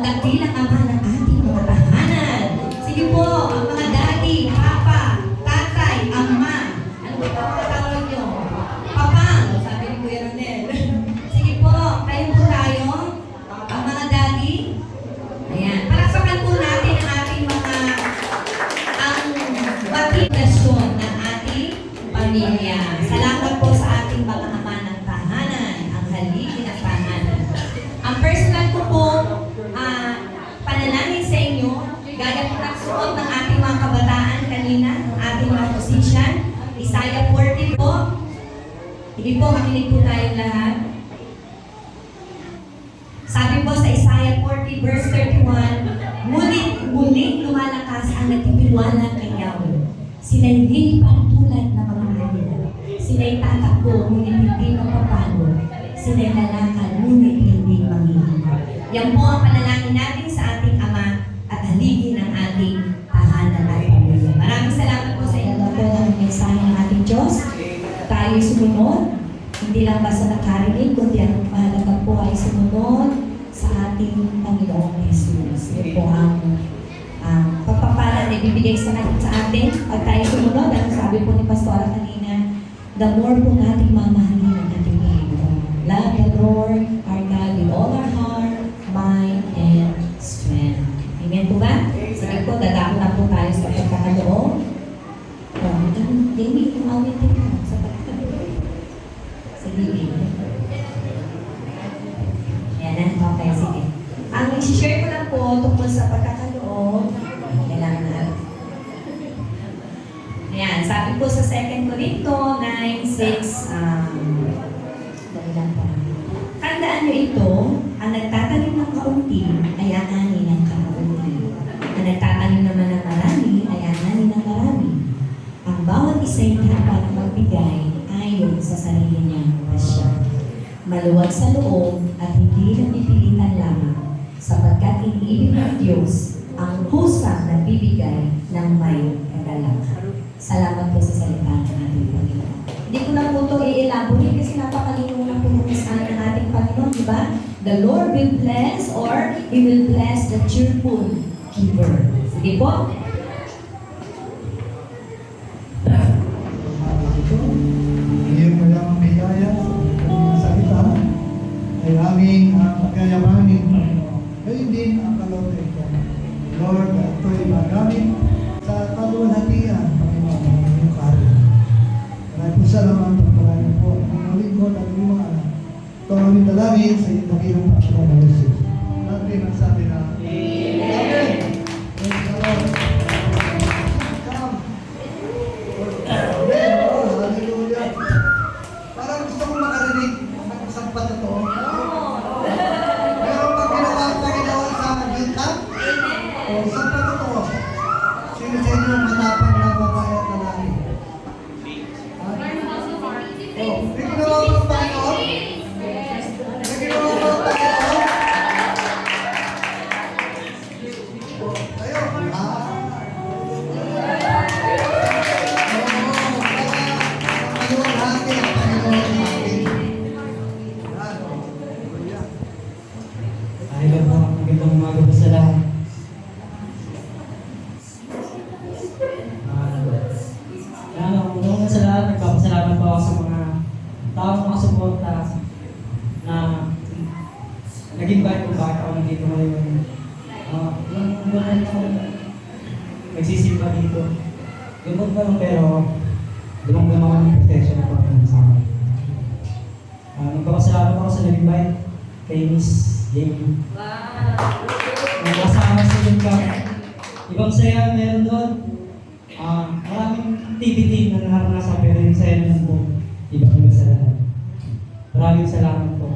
magdakilang ama ng ating mga tahanan. Sige po, ang mga daddy, papa, tatay, ama. Ano ba ito ang tawag nyo? Papang, sabi ni Kuya Ronel. Sige po, kayo po tayo. Ang mga daddy. Ayan. Palakpakan po natin ang ating mga motivasyon ng ating pamilya. Salamat po sa ating mga ama ng tahanan, ang haligi ng tahanan. Ang personal ko po, panalangin sa inyo, gaya po nagsuot ng ating mga kabataan kanina, ang ating mga position, Isaiah 40 po. Hindi po, makinig po tayong lahat. Sabi po sa Isaiah 40 verse 31, ngunit muling lumalakas ang nagtitiwala kay Yahweh. Sila'y hindi pantulad na mga kanila. Sila'y tatakbo, ngunit hindi mapapagod. Sila'y lalakad, ngunit hindi manghihina. Yan po ang panalangin natin sa ating Ama at haligi ng ating tahanan at pamilya. Maraming salamat po sa inyo po ng mensahe ng ating Diyos. Tayo'y sumunod, hindi lang basta nakarinig, kundi ang mahalaga po ay sumunod sa ating Panginoong Jesus. Ito po ang pagpapala na ibibigay sa atin. Pag tayo sumunod, ang sabi po ni Pastora kanina, the more po natin mamahalin ang ating Panginoon. Love the Lord, our God, with all our heart, mind, and strength. Amen po ba? Sige po, dadaan na po tayo sa pagkakaloob. Hindi, yung awit din sa pagkakaloob. Sige, yan na, okay, sige. Ang i-share ko lang po tungkol sa pagkakaloob, kailangan na. Ayan, sabi po sa 2 Corinto 9:6, dali lang po. Tandaan nyo ito, ang nagtatanim ng kaunti ay aanin ng kaunti. Ang nagtatanim naman ng marami ay aanin ng marami. Ang bawat isa'y dapat magbigay ayon sa sarili niyang pasya. Maluwag sa loob at hindi napipilitan lamang, sapagkat iniibig ng Diyos ang kusang nagbibigay ng may kagalakan. Salamat po sa salita ng ating Panginoon. Hindi ko na po ito i-elaborate kasi napakalino na po ng mensahe ng ating Panginoon, di ba? The Lord will bless or He will bless the cheerful giver. Sige po. Iyong malamang biyaya sa salita ay aming pagkayamanin, Panginoon. Gayun din ang kaloob ito. Lord, ito'y magamit sa kaluwalhatian, Panginoon, ng inyong karya. Maraming po salamat at maraming po ang mga lingkod at yung mga anak. Ito ang aming dalangin sa iyong dakilang Panginoon ng Jesus. Natin ang sabi na, Amen! Praise the Lord! Come! Amen! Oh, hallelujah! Parang gusto kong makarinig ang magsampat na to. Pero pag ginawa ang Panginoon sa YouTube, o sampat na to, sino sa inyo matapang na babae at lalaki? Oh, may ginawa mo ang Panginoon? May ginawa mo ang Panginoon? Kayo? Maluwalhati ang Panginoon sa akin. Ay, po, magandang umaga po sa lahat. Unang sa lahat, nagpapasalamat po ako sa mga taong makasuporta na nag-invite kung bakit ako nandito ngayon. Yung buwan ako nagsisimba dito. Gabot pa lang pero lumang-lumang ako ng protection na po sa akin. Nagpapasalamat ako sa nag-invite kay Miss Jamie. Kasama sa yung ibang saya meron doon. Maraming activity na naranasan pero yung saya naman po ibang sa lahat. Maraming salamat po.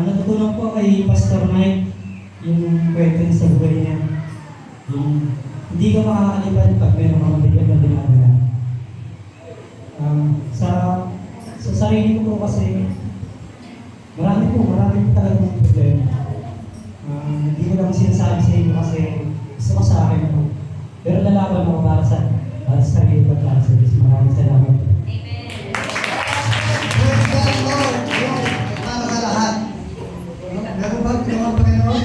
Natutunan po kay Pastor Mike yung kwento niya sa buhay niya. Yung hindi ka makakalipan pag meron kang mabigyan na dinadala. Sa sarili ko po kasi marami po talagang problema. Hindi ko lang sinasabi sa inyo kasi gusto ko sa akin po. Pero lalaban ako para sa sarili ko at para sa Diyos. Maraming salamat. Amen. Praise the Lord! Para sa lahat. Meron ba ginawa ang Panginoon?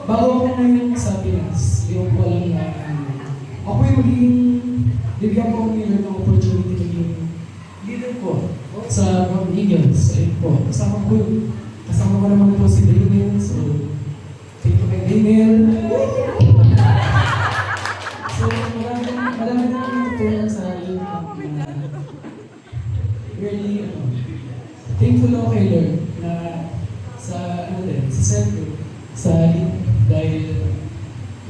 bago ako ngayon sa Pinas, yung ko alam na ako yung magiging, bigyan ko ng ng opportunity maging leader ko sa Brown Eagles. Ayun po, kasama ko naman po si Daniel, so thank you kay Daniel. So marami na kami tutulong sa youth camp na really thankful ako kay Lord na sa sa center, sa lead, dahil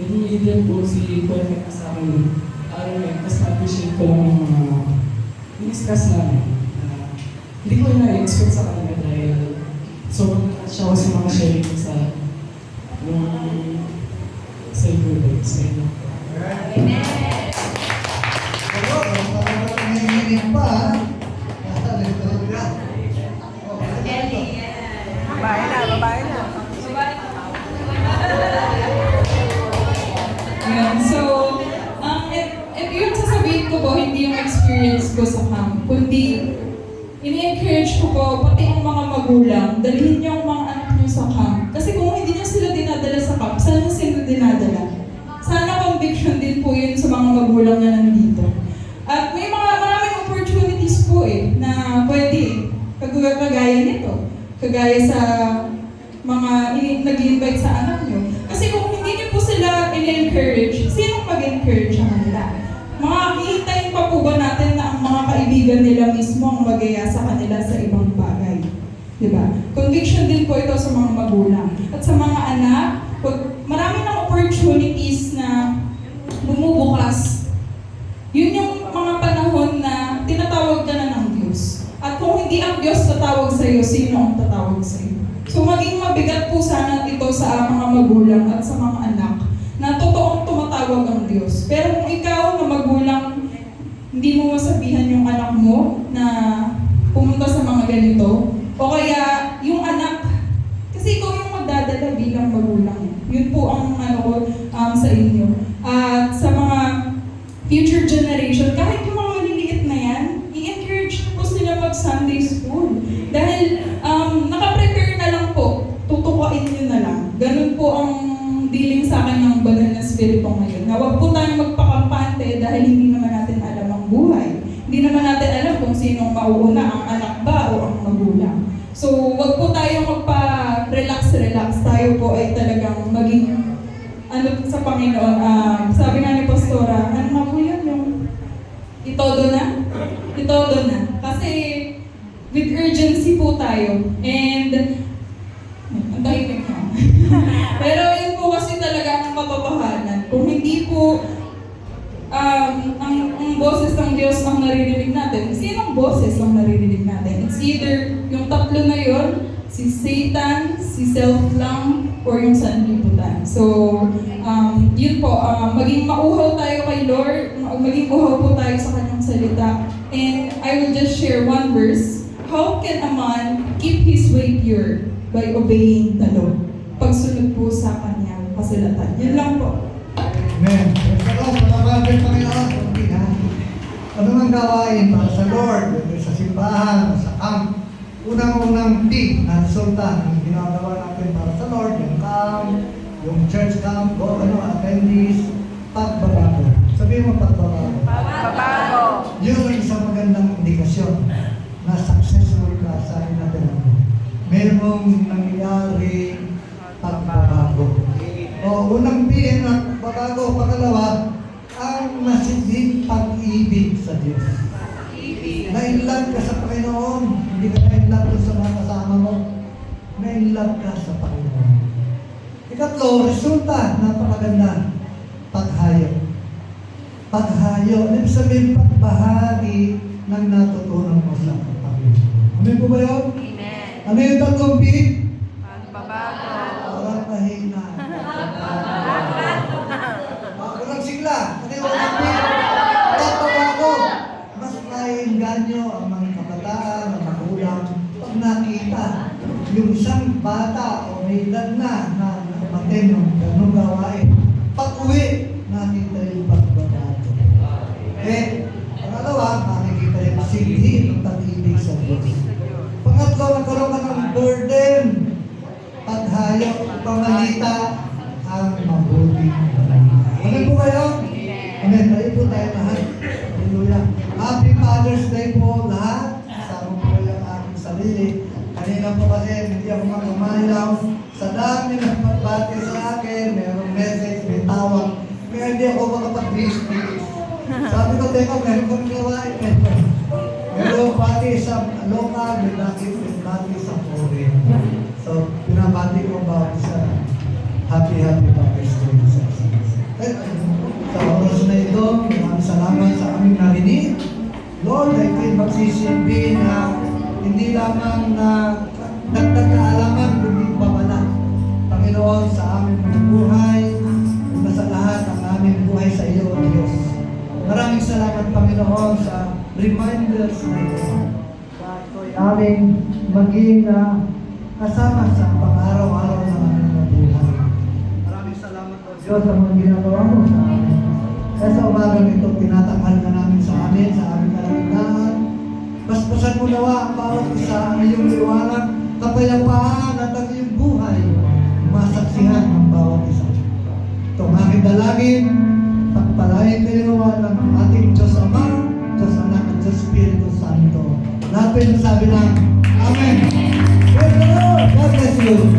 yung leader po si Perfect sa akin araw ngayon, tapos na-appreciate ko lang yung mga in-discuss namin. Hindi ko na-expect sa kanya dahil sobrang siya kasi mga sharing sa yung self-group sa inyo. Amen. Pero, parang nanginginig pa, ha? Hallelujah. Babae na. Ayan, so, if yung sasabihin ko po, hindi yung experience ko sa camp, kundi ini-encourage ko po, pati ang mga magulang, dalhin niyo ang mga anak niyo sa camp. Kasi kung hindi niyo sila dinadala sa camp, saan sila dinadala? Sana conviction din po yun sa mga magulang na nandito. At may maraming opportunities po na pwede, kagaya nito, kagaya sa mga nag-invite sa anak niyo. Kasi kung hindi niyo po sila in-encourage, sinong mag-encourage sa kanila? Hihintayin pa po ba natin na ang mga kaibigan nila mismo ang magaya sa kanila sa ibang bagay? Diba? Conviction din po ito sa mga magulang. At sa mga anak, marami ng opportunities na bumubukas. Yun yung mga panahon na tinatawag ka na ng Diyos. At kung hindi ang Diyos tatawag sa iyo, sino ang tatawag sa iyo? So maging mabigat po sana ito sa mga magulang at sa mga anak na totoong tumatawag ang Diyos. Pero kung ikaw na magulang, hindi mo masabihan yung anak mo na pumunta sa mga ganito, o kaya yung anak, kasi ikaw yung magdadala bilang magulang. Yun po ang sa inyo. At sa mga future generation, kahit yung mga maliliit na yan, i-encourage po sila mag-Sunday school. Dahil nakaprepare na lang po, tutukain nyo na lang. Ganun po ang dealing sa akin ng banal na spirito ngayon. Na huwag po tayong magpakampante dahil hindi naman natin alam ang buhay. Hindi naman natin alam kung sinong mauuna, ang anak ba o ang magulang. So, huwag po tayong magpa-relax. Tayo po ay talagang maging sa Panginoon. Sabi nga ni Pastora, ano nga po yun? Yung itodo na? Itodo na. Kasi with urgency po tayo. And ang tahimik na. Pero yun po kasi talaga ang matotohanan. Kung hindi po ang boses ng Diyos ang naririnig natin, sinong boses ang naririnig natin? It's either yung tatlo na yun, si Satan, si self lang, or yung sanlibutan. So, yun po, maging mauhaw tayo kay Lord, maging uhaw po tayo sa kanyang salita. And I will just share one verse. How can a man keep his way pure? By obeying the law. Pagsunod po sa kanyang kasulatan. Yun lang po. Amen. Praise the Lord. Salamat ng Panginoon. Hindi ha. Ano mang gawain para sa Lord, whether sa simbahan, sa camp, unang-unang tip na resulta ng ginagawa natin para sa Lord, yung camp, yung church camp, o attendees, pagbabago. Sabihin mo pagbabago. Pagbabago. Yun ang isang magandang indikasyon na successful ka sa inatin mo. Merong nangyari pagbabago. O unang pihin na pagbabago, pangalawa, ang masidhing pag-ibig sa Diyos. Na-inlove ka sa Panginoon, hindi ka na-inlove sa mga kasama mo. Na-inlove ka sa Panginoon. Ikatlo, resulta, napakaganda, paghayo. Paghayo, ibig sabihin pagbahagi ng natutunan mo sa Panginoon. Amen po ba yun? Amen. Ano yung tatlong P? Pagbabago. Walang mahina. Walang sigla. Ano yung walang P? Pagbabago. Mas naiinganyo ang mga kabataan, ang magulang, pag nakita yung isang bata o may edad na nakapatin ng ganong gawain. Pag-uwi, nakita yung pagbabago. Pangalawa, makikita yung silhi ng pag-ibig sa Diyos. Pangatlo, nagkaroon ka ng burden, paghayo, pamalita ang mabuting buhay. Amen po kayo? Amen. Tayo po tayo lahat. Hallelujah. Happy Father's Day po lahat. Kasama po yung aking sarili. Kanina po kasi hindi ako makamalaw. Sa dami ng pagbati sa akin, mayroong message, may tawag. Kaya hindi ako makapag-business. Sabi ko, teka, meron kong gawain. Meron pati sa local, may pati sa foreign. So, pinabati ko ba sa happy Father's Day sa sa oras na ito, maraming salamat sa aming narinig. Lord, ay kayo magsisilbi na hindi lamang na dagdag kaalaman, kundi babala. Panginoon, sa aming mga buhay, una sa lahat, ang aming buhay sa iyo, O Diyos. Maraming salamat, Panginoon, sa reminders na ito. Na ito'y aming maging kasama sa pang-araw-araw ng aming mga buhay. Maraming salamat, O Diyos, sa mga ginagawa mo sa amin. Kaya sa umagang ito, tinatanghal ka namin sa amin, sa aming kalagitnaan. Basbasan mo nawa ang bawat isa ang iyong liwanag, kapayapaan at ang iyong buhay, masaksihan ng bawat isa. Itong aking dalangin, pagpalain kayo nawa ng ating Diyos Ama, Diyos Anak at Diyos Espiritu Santo. Lahat po yung sabi ng Amen. Praise the Lord. God bless you.